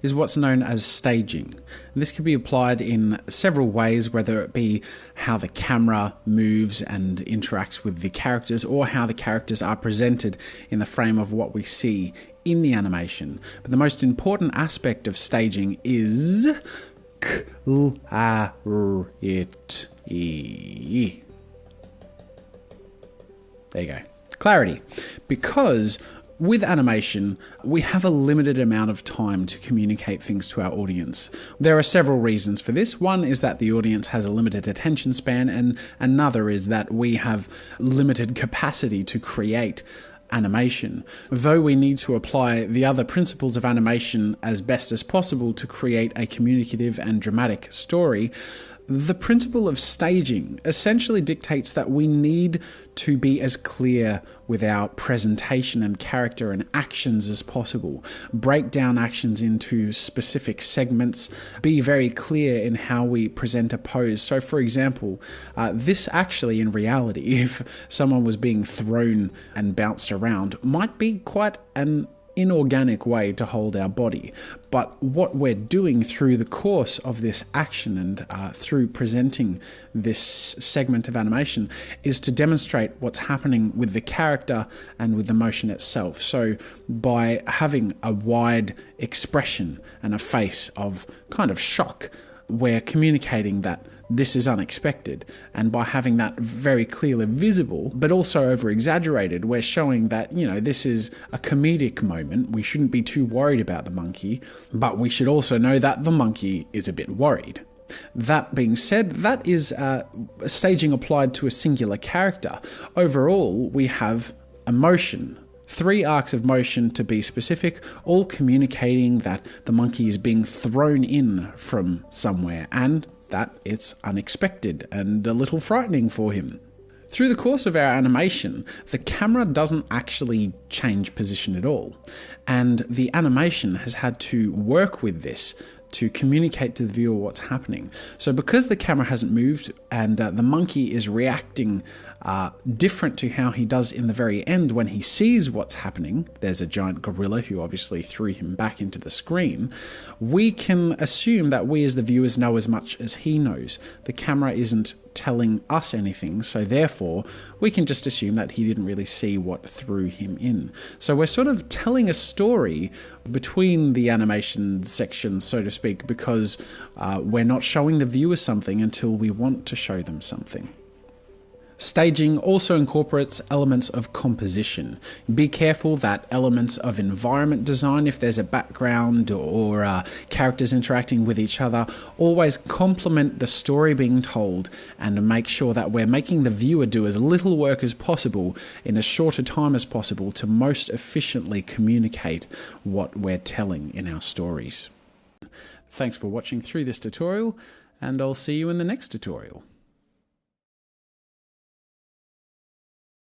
is what's known as staging. This can be applied in several ways, whether it be how the camera moves and interacts with the characters, or how the characters are presented in the frame of what we see in the animation. But the most important aspect of staging is clarity. There you go. Clarity. Because with animation, we have a limited amount of time to communicate things to our audience. There are several reasons for this. One is that the audience has a limited attention span, and another is that we have limited capacity to create animation. Though we need to apply the other principles of animation as best as possible to create a communicative and dramatic story, the principle of staging essentially dictates that we need to be as clear with our presentation and character and actions as possible. Break down actions into specific segments. Be very clear in how we present a pose. So for example, this actually in reality, if someone was being thrown and bounced around, might be quite an inorganic way to hold our body. But what we're doing through the course of this action and through presenting this segment of animation is to demonstrate what's happening with the character and with the motion itself. So by having a wide expression and a face of kind of shock, we're communicating that this is unexpected, and by having that very clearly visible but also over exaggerated, we're showing that, you know, this is a comedic moment. We shouldn't be too worried about the monkey, but we should also know that the monkey is a bit worried. That being said, that is staging applied to a singular character. Overall, we have emotion. 3 arcs of motion to be specific, all communicating that the monkey is being thrown in from somewhere and that it's unexpected and a little frightening for him. Through the course of our animation, the camera doesn't actually change position at all, and the animation has had to work with this to communicate to the viewer what's happening. So because the camera hasn't moved and the monkey is reacting different to how he does in the very end when he sees what's happening, there's a giant gorilla who obviously threw him back into the screen, we can assume that we as the viewers know as much as he knows. The camera isn't telling us anything, so therefore we can just assume that he didn't really see what threw him in. So we're sort of telling a story between the animation sections, so to speak, because we're not showing the viewer something until we want to show them something. Staging also incorporates elements of composition. Be careful that elements of environment design, if there's a background or characters interacting with each other, always complement the story being told and make sure that we're making the viewer do as little work as possible in as short a time as possible to most efficiently communicate what we're telling in our stories. Thanks for watching through this tutorial, and I'll see you in the next tutorial.